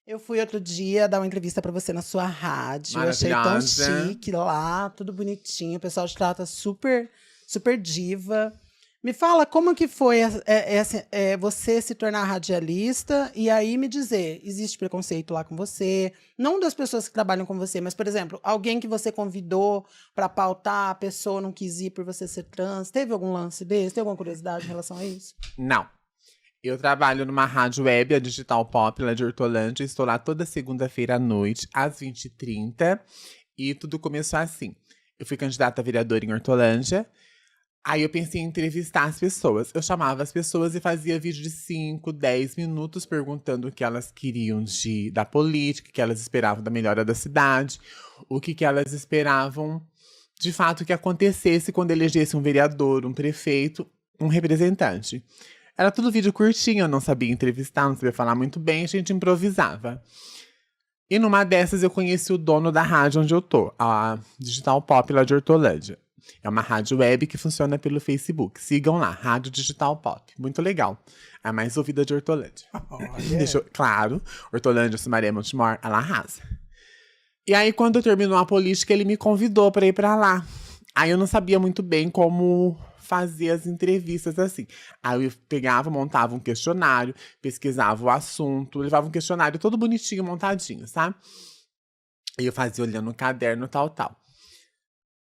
Eu fui outro dia dar uma entrevista pra você na sua rádio. Eu achei tão Maravilhosa. chique lá, tudo bonitinho. O pessoal te trata super, super diva. Me fala como que foi você se tornar radialista e aí me dizer, existe preconceito lá com você? Não das pessoas que trabalham com você, mas, por exemplo, alguém que você convidou para pautar, a pessoa não quis ir por você ser trans. Teve algum lance desse? Tem alguma curiosidade em relação a isso? Não. Eu trabalho numa rádio web, a Digital Pop, lá de Hortolândia. Estou lá toda segunda-feira à noite, às 20h30. E tudo começou assim. Eu fui candidata a vereadora em Hortolândia. Aí eu pensei em entrevistar as pessoas. Eu chamava as pessoas e fazia vídeo de 5, 10 minutos perguntando o que elas queriam da política, o que elas esperavam da melhora da cidade, o que elas esperavam de fato que acontecesse quando elegesse um vereador, um prefeito, um representante. Era tudo vídeo curtinho, eu não sabia entrevistar, não sabia falar muito bem, a gente improvisava. E numa dessas eu conheci o dono da rádio onde eu tô, a Digital Pop lá de Hortolândia. É uma rádio web que funciona pelo Facebook. Sigam lá, Rádio Digital Pop. Muito legal. É a mais ouvida de Hortolândia. Claro, Hortolândia, Sumaré, Montemor, ela arrasa. E aí, quando terminou a política, ele me convidou pra ir pra lá. Aí eu não sabia muito bem como fazer as entrevistas assim. Aí eu pegava, montava um questionário, pesquisava o assunto, levava um questionário todo bonitinho, montadinho, sabe? E eu fazia olhando no caderno, tal.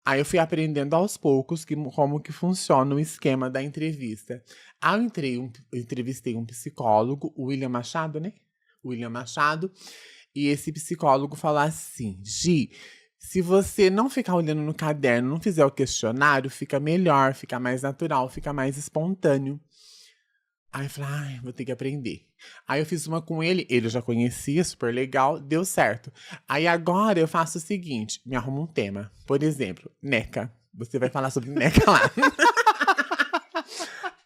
Aí eu fui aprendendo aos poucos como que funciona o esquema da entrevista. Aí eu entrevistei um psicólogo, o William Machado, né? William Machado. E esse psicólogo falou assim: Gi, se você não ficar olhando no caderno, não fizer o questionário, fica melhor, fica mais natural, fica mais espontâneo. Aí eu falei, ai, vou ter que aprender. Aí eu fiz uma com ele já conhecia, super legal, deu certo. Aí agora eu faço o seguinte, me arrumo um tema. Por exemplo, NECA. Você vai falar sobre NECA lá.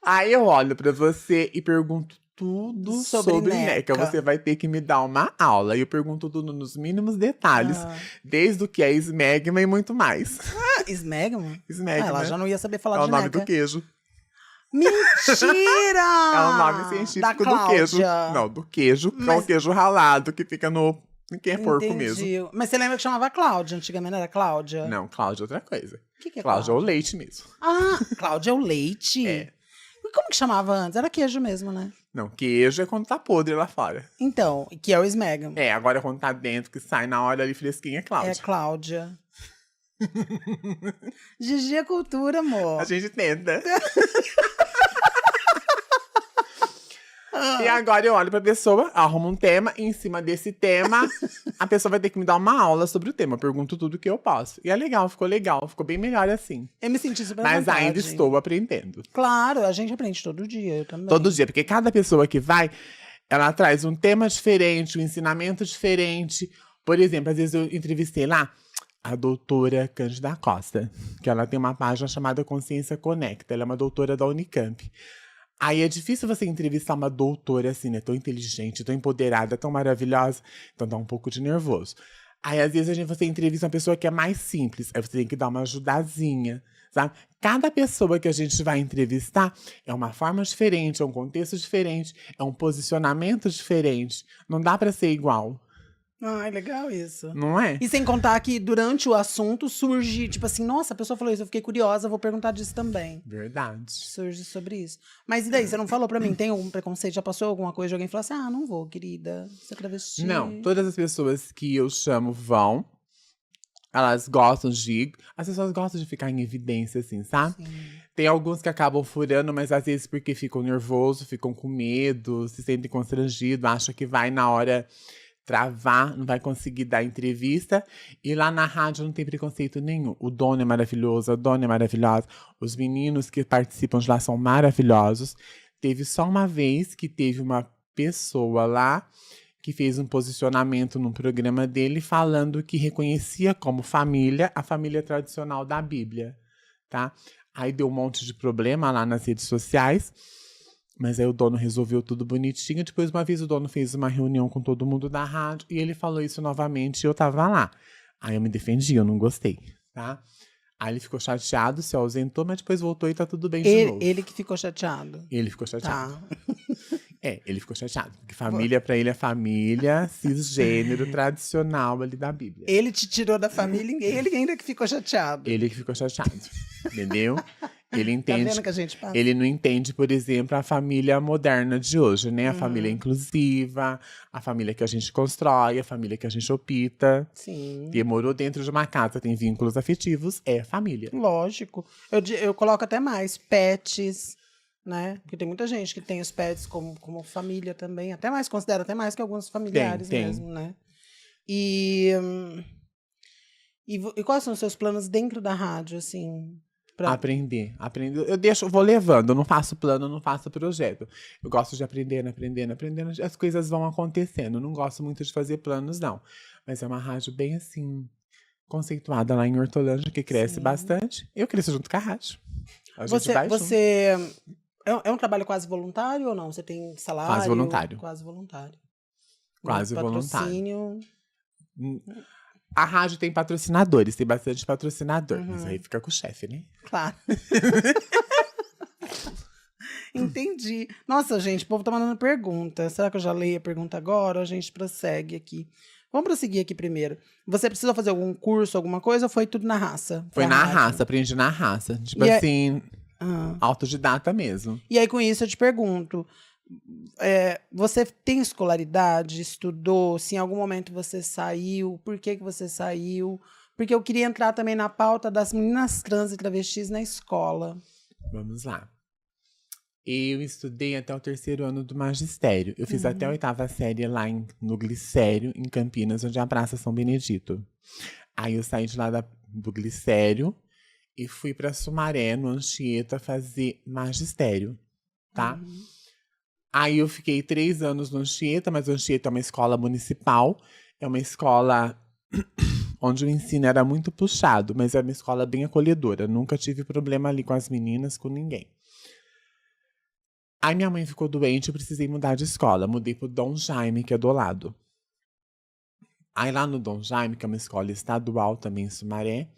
Aí eu olho pra você e pergunto tudo sobre NECA. Você vai ter que me dar uma aula. E eu pergunto tudo nos mínimos detalhes. Desde o que é esmegma e muito mais. Esmegma? Esmegma. Ela já não ia saber falar de NECA. É o nome do queijo. Mentira! É o nome científico do queijo. Não, do queijo, que é o queijo ralado que fica no... Quem é porco mesmo. Mas você lembra que chamava Cláudia? Antigamente era Cláudia? Não, Cláudia é outra coisa. O que é Cláudia? É o leite mesmo. Ah, Cláudia é o leite? É. E como que chamava antes? Era queijo mesmo, né? Não, queijo é quando tá podre lá fora. Então, que é o esmegma. É, agora quando tá dentro, que sai na hora ali fresquinha, é Cláudia. É Cláudia. Gigi é cultura, amor. A gente tenta. E agora eu olho pra pessoa, arrumo um tema, e em cima desse tema, a pessoa vai ter que me dar uma aula sobre o tema. Eu pergunto tudo que eu posso. E é legal, ficou bem melhor assim. Eu me senti super Mas ainda estou aprendendo. Claro, a gente aprende todo dia, eu também. Todo dia, porque cada pessoa que vai, ela traz um tema diferente, um ensinamento diferente. Por exemplo, às vezes eu entrevistei lá a doutora Cândida Costa, que ela tem uma página chamada Consciência Conecta. Ela é uma doutora da Unicamp. Aí é difícil você entrevistar uma doutora assim, né? Tão inteligente, tão empoderada, tão maravilhosa. Então dá um pouco de nervoso. Aí às vezes você entrevista uma pessoa que é mais simples. Aí você tem que dar uma ajudazinha, sabe? Cada pessoa que a gente vai entrevistar é uma forma diferente, é um contexto diferente, é um posicionamento diferente. Não dá pra ser igual. Ai, legal isso. Não é? E sem contar que durante o assunto surge, tipo assim, nossa, a pessoa falou isso, eu fiquei curiosa, vou perguntar disso também. Verdade. Surge sobre isso. Mas e daí, você não falou pra mim, tem algum preconceito? Já passou alguma coisa de alguém falar assim, ah, não vou, querida, você é travesti? Não, todas as pessoas que eu chamo vão. Elas gostam as pessoas gostam de ficar em evidência, assim, sabe? Sim. Tem alguns que acabam furando, mas às vezes porque ficam nervosos, ficam com medo, se sentem constrangidos, acham que vai na hora travar, não vai conseguir dar entrevista. E lá na rádio não tem preconceito nenhum. O dono é maravilhoso, a dona é maravilhosa. Os meninos que participam de lá são maravilhosos. Teve só uma vez que teve uma pessoa lá que fez um posicionamento no programa dele falando que reconhecia como família a família tradicional da Bíblia, tá? Aí deu um monte de problema lá nas redes sociais. Mas aí o dono resolveu tudo bonitinho. Depois, uma vez, o dono fez uma reunião com todo mundo da rádio e ele falou isso novamente e eu tava lá. Aí eu me defendi, eu não gostei, tá? Aí ele ficou chateado, se ausentou, mas depois voltou e tá tudo bem de novo. Ele que ficou chateado? Ele ficou chateado. Tá. Ele ficou chateado. Porque família pra ele é família, cisgênero, tradicional ali da Bíblia. Ele te tirou da família e ele ainda que ficou chateado. Ele que ficou chateado, entendeu? Ele Tá entende. vendo que a gente passa? Ele não entende, por exemplo, a família moderna de hoje, né? A família inclusiva, a família que a gente constrói, a família que a gente opta. Sim. E morou dentro de uma casa, tem vínculos afetivos, é família. Lógico. Eu coloco até mais pets, né? Porque tem muita gente que tem os pets como família também. Até mais, considera até mais que alguns familiares Tem. mesmo, né? E quais são os seus planos dentro da rádio, assim? Aprender. Eu vou levando, eu não faço plano, eu não faço projeto. Eu gosto de aprendendo, as coisas vão acontecendo. Eu não gosto muito de fazer planos, não. Mas é uma rádio bem assim, conceituada lá em Hortolândia, que cresce bastante. Eu cresço junto com a rádio. A gente vai junto. É um trabalho quase voluntário ou não? Você tem salário? Quase voluntário. Quase voluntário. Quase patrocínio. voluntário. A rádio tem patrocinadores, tem bastante patrocinador. Mas aí fica com o chefe, né? Claro. Entendi. Nossa, gente, o povo tá mandando pergunta. Será que eu já leio a pergunta agora ou a gente prossegue aqui? Vamos prosseguir aqui primeiro. Você precisou fazer algum curso, alguma coisa, ou foi tudo na raça? Foi na raça, aprendi na raça. Tipo assim, autodidata mesmo. E aí, com isso, eu te pergunto. Você tem escolaridade? Estudou? Se em algum momento você saiu? Por que você saiu? Porque eu queria entrar também na pauta das meninas trans e travestis na escola. Vamos lá. Eu estudei até o 3º ano do magistério. Eu fiz até a 8ª série lá no Glicério, em Campinas, onde é a Praça São Benedito. Aí eu saí de lá do Glicério e fui para Sumaré, no Anchieta, fazer magistério, tá? Aí eu fiquei 3 anos no Anchieta, mas o Anchieta é uma escola municipal. É uma escola onde o ensino era muito puxado, mas é uma escola bem acolhedora. Nunca tive problema ali com as meninas, com ninguém. Aí minha mãe ficou doente, eu precisei mudar de escola. Mudei pro Dom Jaime, que é do lado. Aí lá no Dom Jaime, que é uma escola estadual também em Sumaré,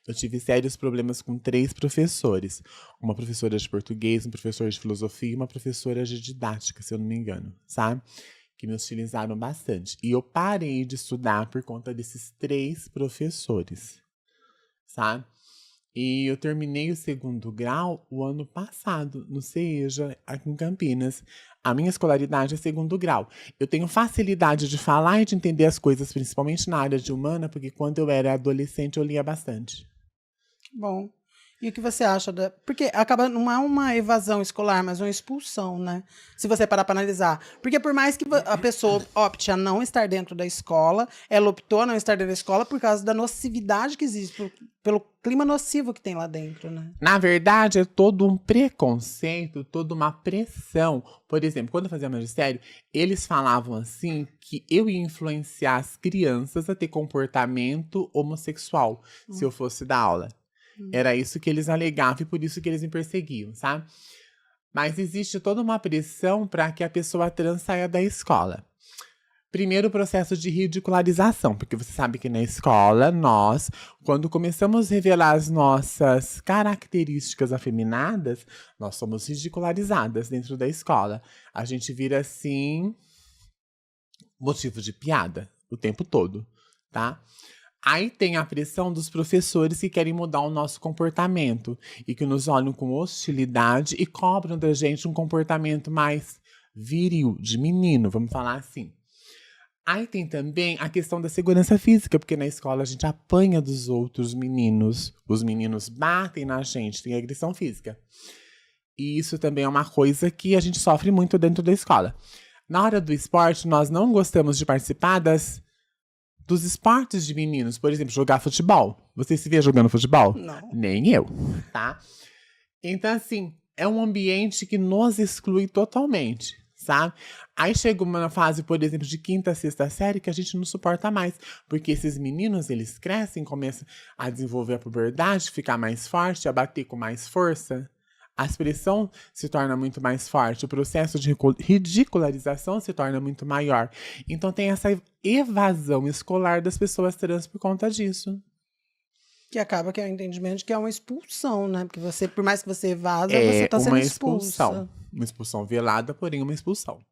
eu tive sérios problemas com 3 professores. Uma professora de português, um professor de filosofia e uma professora de didática, se eu não me engano, sabe? Que me hostilizaram bastante. E eu parei de estudar por conta desses 3 professores, sabe? E eu terminei o 2º grau o ano passado, no CEJA, aqui em Campinas. A minha escolaridade é 2º grau. Eu tenho facilidade de falar e de entender as coisas, principalmente na área de humana, porque quando eu era adolescente eu lia bastante. Bom. E o que você acha Porque acaba, não é uma evasão escolar, mas uma expulsão, né? Se você parar para analisar. Porque por mais que a pessoa opte a não estar dentro da escola, ela optou a não estar dentro da escola por causa da nocividade que existe, pelo clima nocivo que tem lá dentro, né? Na verdade, é todo um preconceito, toda uma pressão. Por exemplo, quando eu fazia magistério, eles falavam assim que eu ia influenciar as crianças a ter comportamento homossexual se eu fosse dar aula. Era isso que eles alegavam e por isso que eles me perseguiam, sabe? Mas existe toda uma pressão para que a pessoa trans saia da escola. Primeiro, o processo de ridicularização, porque você sabe que na escola, nós, quando começamos a revelar as nossas características afeminadas, nós somos ridicularizadas dentro da escola. A gente vira, assim, motivo de piada o tempo todo, tá? Aí tem a pressão dos professores que querem mudar o nosso comportamento e que nos olham com hostilidade e cobram da gente um comportamento mais viril, de menino, vamos falar assim. Aí tem também a questão da segurança física, porque na escola a gente apanha dos outros meninos. Os meninos batem na gente, tem agressão física. E isso também é uma coisa que a gente sofre muito dentro da escola. Na hora do esporte, nós não gostamos de participar dos esportes de meninos. Por exemplo, jogar futebol. Você se vê jogando futebol? Não. Nem eu, tá? Então, assim, é um ambiente que nos exclui totalmente, sabe? Aí chega uma fase, por exemplo, de 5ª, 6ª série que a gente não suporta mais. Porque esses meninos, eles crescem, começam a desenvolver a puberdade, ficar mais forte, a bater com mais força. A expressão se torna muito mais forte, o processo de ridicularização se torna muito maior. Então tem essa evasão escolar das pessoas trans por conta disso. Que acaba que é o entendimento de que é uma expulsão, né? Porque você, por mais que você evasa, você está sendo expulsa. Uma expulsão velada, porém uma expulsão.